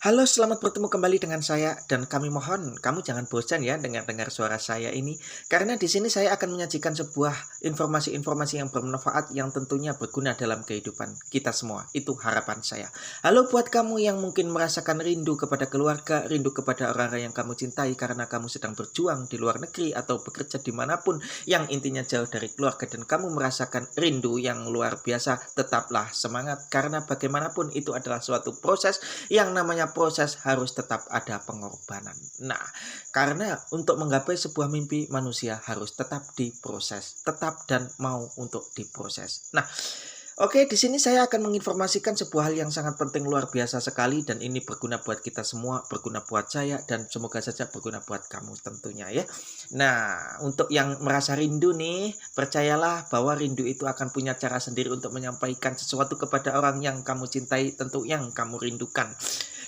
Halo, selamat bertemu kembali dengan saya dan kami mohon kamu jangan bosan ya dengar-dengar suara saya ini karena di sini saya akan menyajikan sebuah informasi-informasi yang bermanfaat yang tentunya berguna dalam kehidupan kita semua. Itu harapan saya. Halo buat kamu yang mungkin merasakan rindu kepada keluarga, rindu kepada orang-orang yang kamu cintai karena kamu sedang berjuang di luar negeri atau bekerja dimanapun yang intinya jauh dari keluarga dan kamu merasakan rindu yang luar biasa, tetaplah semangat karena bagaimanapun itu adalah suatu proses yang namanya proses harus tetap ada pengorbanan. Nah, karena untuk menggapai sebuah mimpi manusia harus tetap diproses, tetap dan mau untuk diproses. Nah, oke, di sini saya akan menginformasikan sebuah hal yang sangat penting luar biasa sekali dan ini berguna buat kita semua, berguna buat saya dan semoga saja berguna buat kamu tentunya ya. Nah, untuk yang merasa rindu nih, percayalah bahwa rindu itu akan punya cara sendiri untuk menyampaikan sesuatu kepada orang yang kamu cintai, tentu yang kamu rindukan.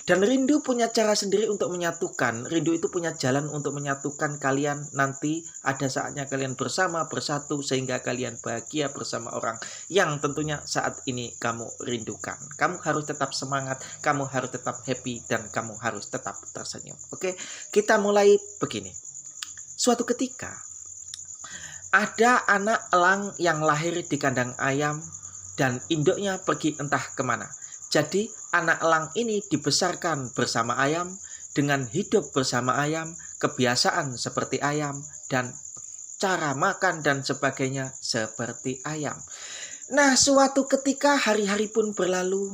Dan rindu punya cara sendiri untuk menyatukan. Rindu itu punya jalan untuk menyatukan kalian nanti ada saatnya kalian bersama, bersatu sehingga kalian bahagia bersama orang yang tentunya saat ini kamu rindukan. Kamu harus tetap semangat, kamu harus tetap happy dan kamu harus tetap tersenyum. Oke, kita mulai begini. Suatu ketika ada anak elang yang lahir di kandang ayam dan induknya pergi entah kemana. Jadi anak elang ini dibesarkan bersama ayam, dengan hidup bersama ayam, kebiasaan seperti ayam, dan cara makan dan sebagainya seperti ayam. Nah, suatu ketika hari-hari pun berlalu,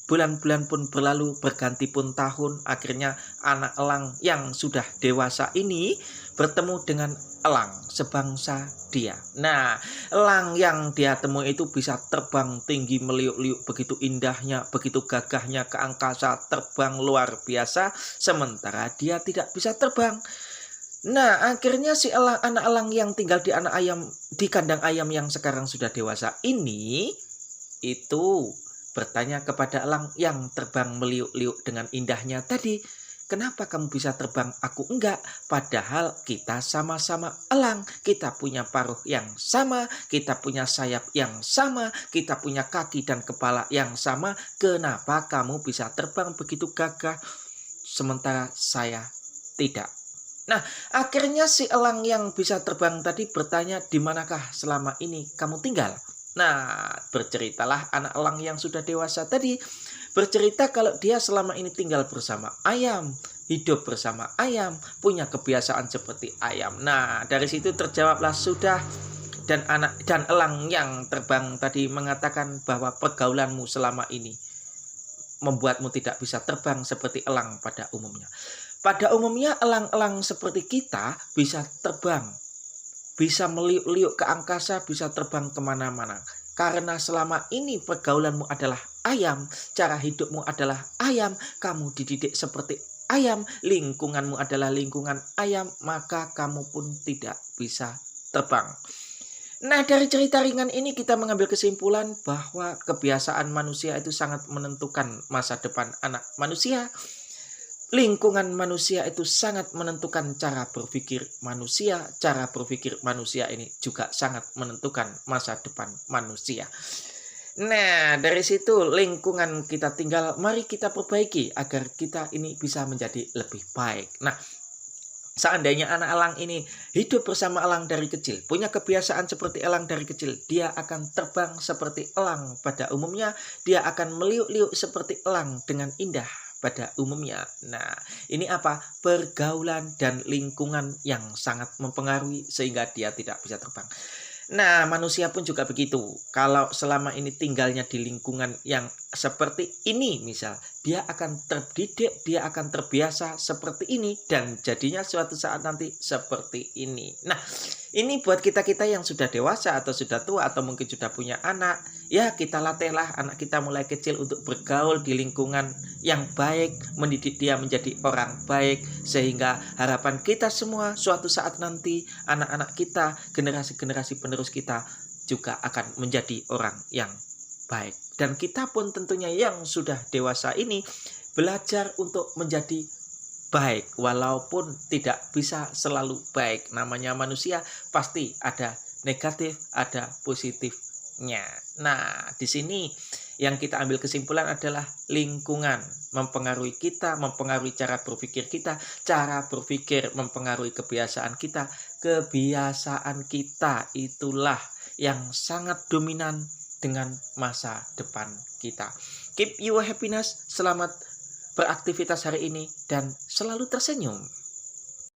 bulan-bulan pun berlalu, berganti pun tahun, akhirnya anak elang yang sudah dewasa ini bertemu dengan elang sebangsa dia. Nah, elang yang dia temui itu bisa terbang tinggi meliuk-liuk, begitu indahnya, begitu gagahnya ke angkasa, terbang luar biasa, sementara dia tidak bisa terbang. Nah, akhirnya si anak elang yang tinggal di kandang ayam yang sekarang sudah dewasa ini itu bertanya kepada elang yang terbang meliuk-liuk dengan indahnya tadi, "Kenapa kamu bisa terbang? Aku enggak. Padahal kita sama-sama elang. Kita punya paruh yang sama, kita punya sayap yang sama, kita punya kaki dan kepala yang sama. Kenapa kamu bisa terbang begitu gagah, sementara saya tidak?" Nah, akhirnya si elang yang bisa terbang tadi bertanya, "Di manakah selama ini kamu tinggal?" Nah, berceritalah anak elang yang sudah dewasa tadi. Bercerita kalau dia selama ini tinggal bersama ayam, hidup bersama ayam, punya kebiasaan seperti ayam. Nah, dari situ terjawablah sudah dan elang yang terbang tadi mengatakan bahwa pergaulanmu selama ini membuatmu tidak bisa terbang seperti elang pada umumnya. Pada umumnya elang-elang seperti kita bisa terbang, bisa meliuk-liuk ke angkasa, bisa terbang kemana-mana. Karena selama ini pergaulanmu adalah ayam, cara hidupmu adalah ayam, kamu dididik seperti ayam, lingkunganmu adalah lingkungan ayam, maka kamu pun tidak bisa terbang. Nah, dari cerita ringan ini kita mengambil kesimpulan bahwa kebiasaan manusia itu sangat menentukan masa depan anak manusia. Lingkungan manusia itu sangat menentukan cara berpikir manusia ini juga sangat menentukan masa depan manusia. Nah, dari situ lingkungan kita tinggal, mari kita perbaiki agar kita ini bisa menjadi lebih baik. Nah, seandainya anak elang ini hidup bersama elang dari kecil, punya kebiasaan seperti elang dari kecil, dia akan terbang seperti elang pada umumnya, dia akan meliuk-liuk seperti elang dengan indah pada umumnya. Nah, ini apa? Pergaulan dan lingkungan yang sangat mempengaruhi sehingga dia tidak bisa terbang. Nah, manusia pun juga begitu. Kalau selama ini tinggalnya di lingkungan yang seperti ini, misal, dia akan terdidik, dia akan terbiasa seperti ini, dan jadinya suatu saat nanti seperti ini. Nah, ini buat kita-kita yang sudah dewasa atau sudah tua atau mungkin sudah punya anak, ya kita latihlah anak kita mulai kecil untuk bergaul di lingkungan yang baik, mendidik dia menjadi orang baik, sehingga harapan kita semua suatu saat nanti anak-anak kita, generasi-generasi penerus kita juga akan menjadi orang yang baik. Dan kita pun tentunya yang sudah dewasa ini belajar untuk menjadi baik walaupun tidak bisa selalu baik. Namanya manusia pasti ada negatif, ada positifnya. Nah, di sini Yang kita ambil kesimpulan adalah lingkungan mempengaruhi kita, mempengaruhi cara berpikir kita, cara berpikir mempengaruhi kebiasaan kita itulah yang sangat dominan dengan masa depan kita. Keep your happiness, selamat beraktivitas hari ini dan selalu tersenyum.